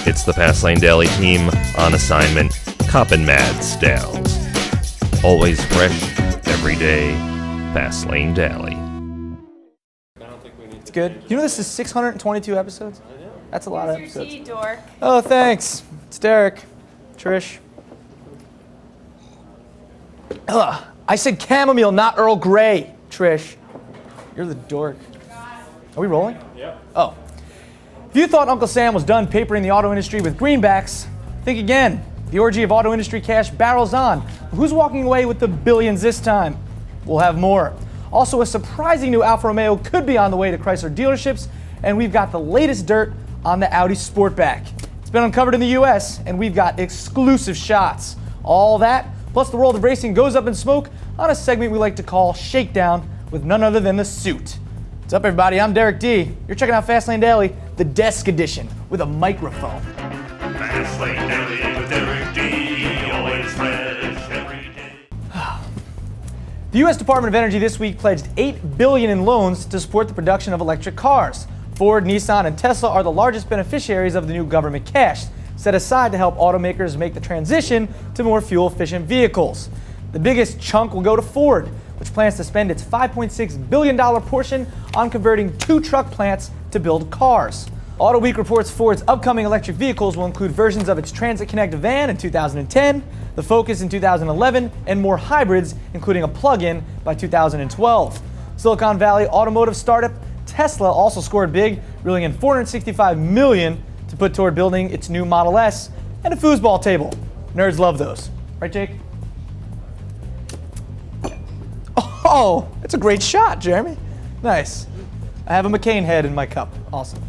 It's the Fast Lane Daily team on assignment, copping mad style. Always fresh, every day, Fast Lane Daily. It's good. You know this is 622 episodes? I know. That's a lot of Here's your episodes. tea, dork. Oh, thanks. It's Derek. Trish. Ugh. I said chamomile, not Earl Grey, Trish. You're the dork. Are we rolling? Yep. Oh. If you thought Uncle Sam was done papering the auto industry with greenbacks, think again. The orgy of auto industry cash barrels on. Who's walking away with the billions this time? We'll have more. Also, a surprising new Alfa Romeo could be on the way to Chrysler dealerships, and we've got the latest dirt on the Audi Sportback. It's been uncovered in the US, and we've got exclusive shots. All that, plus the world of racing goes up in smoke on a segment we like to call Shakedown with none other than the suit. What's up, everybody? I'm Derek D. You're checking out Fast Lane Daily, the desk edition, with a microphone. Fast Lane Daily with Derek D. Always fresh, every day. The U.S. Department of Energy this week pledged $8 billion in loans to support the production of electric cars. Ford, Nissan, and Tesla are the largest beneficiaries of the new government cash, set aside to help automakers make the transition to more fuel-efficient vehicles. The biggest chunk will go to Ford, which plans to spend its $5.6 billion portion on converting 2 truck plants to build cars. Auto Week reports Ford's upcoming electric vehicles will include versions of its Transit Connect van in 2010, the Focus in 2011, and more hybrids, including a plug-in by 2012. Silicon Valley automotive startup Tesla also scored big, reeling in $465 million to put toward building its new Model S and a foosball table. Nerds love those. Right, Jake? Oh, that's a great shot, Jeremy. Nice. I have a McCain head in my cup. Awesome.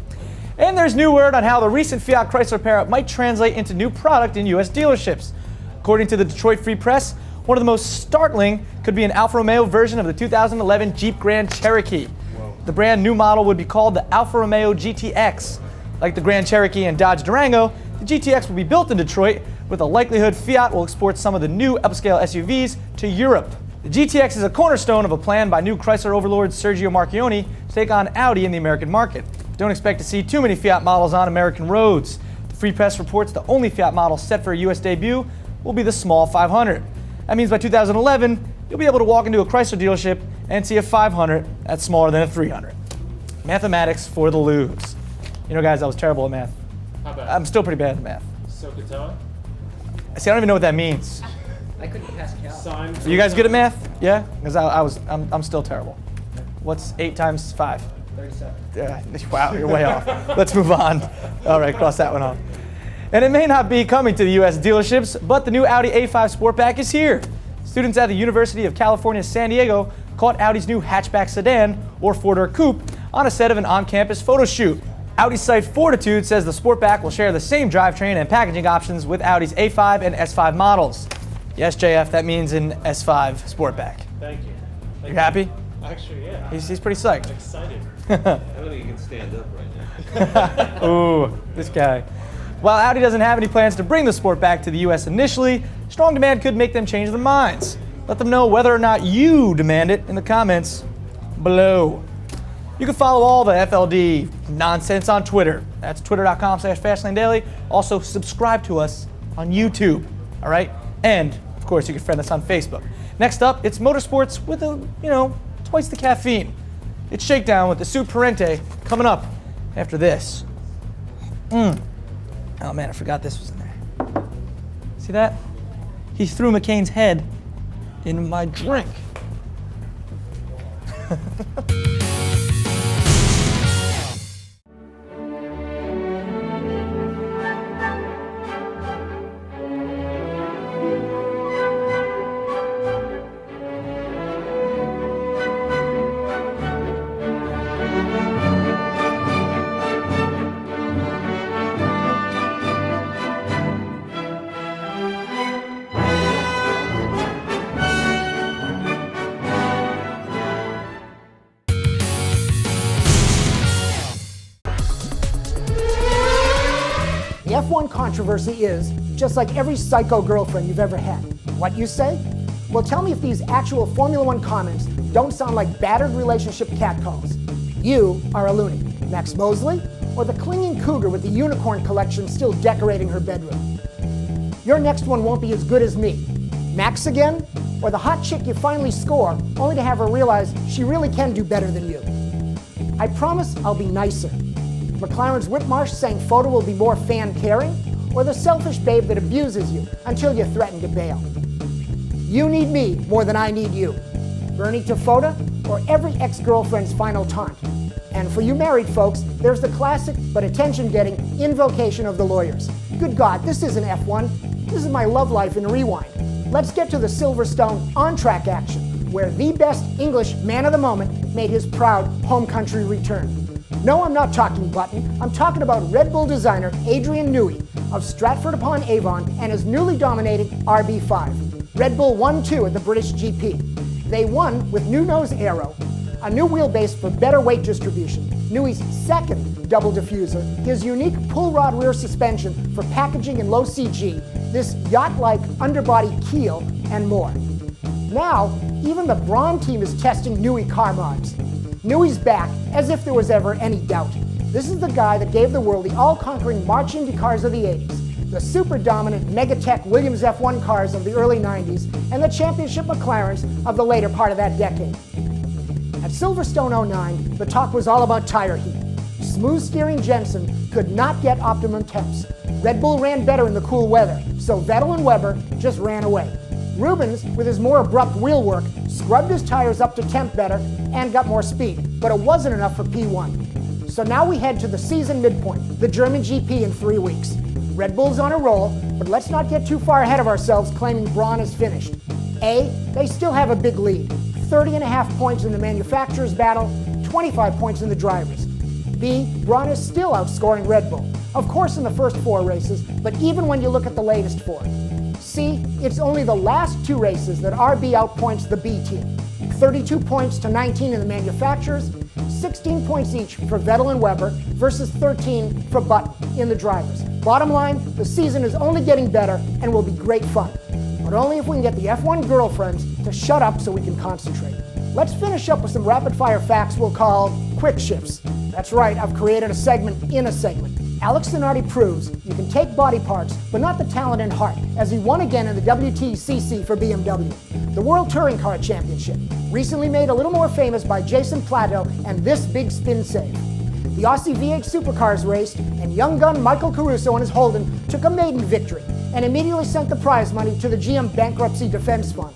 And there's new word on how the recent Fiat Chrysler pair-up might translate into new product in U.S. dealerships. According to the Detroit Free Press, one of the most startling could be an Alfa Romeo version of the 2011 Jeep Grand Cherokee. Whoa. The brand new model would be called the Alfa Romeo GTX. Like the Grand Cherokee and Dodge Durango, the GTX will be built in Detroit, with a likelihood Fiat will export some of the new upscale SUVs to Europe. The GTX is a cornerstone of a plan by new Chrysler overlord Sergio Marchionne to take on Audi in the American market. Don't expect to see too many Fiat models on American roads. The Free Press reports the only Fiat model set for a US debut will be the small 500. That means by 2011, you'll be able to walk into a Chrysler dealership and see a 500 that's smaller than a 300. Mathematics for the lose. You know, guys, I was terrible at math. How bad? I'm still pretty bad at math. SOHCAHTOA? See, I don't even know what that means. I couldn't pass Cal. Sine. Are you guys good at math? Yeah? Because I'm still terrible. What's 8 times 5? 37. Wow, you're way off. Let's move on. All right, cross that one off. And it may not be coming to the U.S. dealerships, but the new Audi A5 Sportback is here. Students at the University of California, San Diego caught Audi's new hatchback sedan, or four-door coupe, on a set of an on-campus photo shoot. Audi's site Fortitude says the Sportback will share the same drivetrain and packaging options with Audi's A5 and S5 models. Yes, JF, that means an S5 Sportback. Thank you. You happy? Actually, yeah. He's pretty psyched. I'm excited. I don't think you can stand up right now. Ooh, this guy. While Audi doesn't have any plans to bring the Sportback to the U.S. initially, strong demand could make them change their minds. Let them know whether or not you demand it in the comments below. You can follow all the FLD nonsense on Twitter. That's twitter.com/FastLaneDaily. Also, subscribe to us on YouTube, all right? And, of course, you can friend us on Facebook. Next up, it's motorsports with twice the caffeine. It's Shakedown with the Suit Parente coming up after this. Oh man, I forgot this was in there. See that? He threw McCain's head in my drink. The F1 controversy is just like every psycho girlfriend you've ever had. What you say? Well, tell me if these actual Formula One comments don't sound like battered relationship catcalls. You are a loony. Max Mosley, or the clinging cougar with the unicorn collection still decorating her bedroom? Your next one won't be as good as me. Max again? Or the hot chick you finally score, only to have her realize she really can do better than you? I promise I'll be nicer. McLaren's Whitmarsh saying photo will be more fan-caring? Or the selfish babe that abuses you until you threaten to bail? You need me more than I need you. Bernie to Foda, or every ex-girlfriend's final taunt. And for you married folks, there's the classic but attention-getting invocation of the lawyers. Good God, this isn't F1. This is my love life in rewind. Let's get to the Silverstone on-track action, where the best English man of the moment made his proud home country return. No, I'm not talking Button. I'm talking about Red Bull designer Adrian Newey of Stratford-upon-Avon and his newly dominated RB5. Red Bull won too at the British GP. They won with new nose aero, a new wheelbase for better weight distribution, Newey's second double diffuser, his unique pull rod rear suspension for packaging in low CG, this yacht-like underbody keel, and more. Now, even the Braun team is testing Newey car mods. Newey's back, as if there was ever any doubt. This is the guy that gave the world the all-conquering March Indy cars of the 80s, the super dominant Megatech Williams F1 cars of the early 90s, and the championship McLarens of the later part of that decade. At Silverstone 09, the talk was all about tire heat. Smooth steering Jensen could not get optimum temps. Red Bull ran better in the cool weather, so Vettel and Webber just ran away. Rubens, with his more abrupt wheel work, scrubbed his tires up to temp better and got more speed, but it wasn't enough for P1. So now we head to the season midpoint, the German GP in 3 weeks. Red Bull's on a roll, but let's not get too far ahead of ourselves claiming Braun is finished. A, they still have a big lead, 30.5 points in the manufacturer's battle, 25 points in the driver's. B, Braun is still outscoring Red Bull, of course in the first 4 races, but even when you look at the latest 4. C, it's only the last 2 races that RB outpoints the B team. 32 points to 19 in the manufacturers, 16 points each for Vettel and Webber versus 13 for Button in the drivers. Bottom line, the season is only getting better and will be great fun. But only if we can get the F1 girlfriends to shut up so we can concentrate. Let's finish up with some rapid-fire facts we'll call quick shifts. That's right, I've created a segment in a segment. Alex Zanardi proves you can take body parts, but not the talent and heart, as he won again in the WTCC for BMW, the World Touring Car Championship, recently made a little more famous by Jason Plato and this big spin save. The Aussie V8 Supercars raced, and young gun Michael Caruso and his Holden took a maiden victory and immediately sent the prize money to the GM Bankruptcy Defense Fund.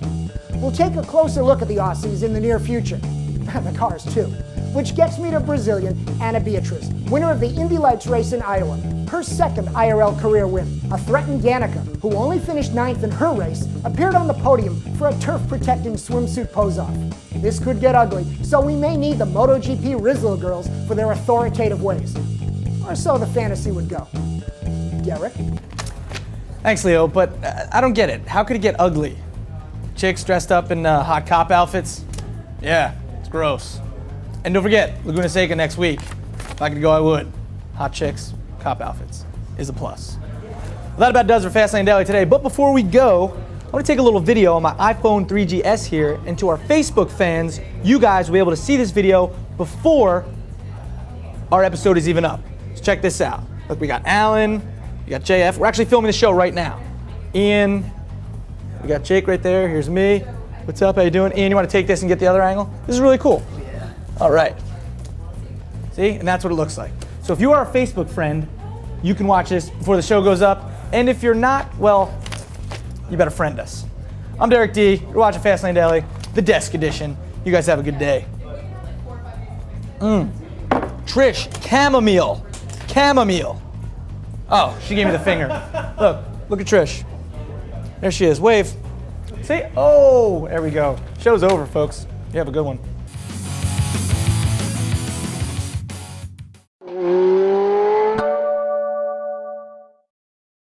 We'll take a closer look at the Aussies in the near future, the cars too, which gets me to Brazilian Ana Beatriz, winner of the Indy Lights race in Iowa, her second IRL career win. A threatened Danica, who only finished 9th in her race, appeared on the podium for a turf-protecting swimsuit pose-off. This could get ugly, so we may need the MotoGP Rizzo girls for their authoritative ways. Or so the fantasy would go. Derek? Thanks, Leo, but I don't get it. How could it get ugly? Chicks dressed up in hot cop outfits? Yeah, it's gross. And don't forget, Laguna Seca next week. If I could go, I would. Hot chicks, cop outfits is a plus. Well, that about does for Fastlane Daily today. But before we go, I want to take a little video on my iPhone 3GS here, and to our Facebook fans, you guys will be able to see this video before our episode is even up. So check this out. Look, we got Alan, we got JF. We're actually filming the show right now. Ian, we got Jake right there. Here's me. What's up? How you doing? Ian, you want to take this and get the other angle? This is really cool. Yeah. All right. See? And that's what it looks like. So if you are a Facebook friend, you can watch this before the show goes up. And if you're not, well, you better friend us. I'm Derek D. You're watching Fastlane Daily, the desk edition. You guys have a good day. Trish, chamomile. Chamomile. Oh, she gave me the finger. Look at Trish. There she is. Wave. See? Oh, there we go. Show's over, folks. You have a good one.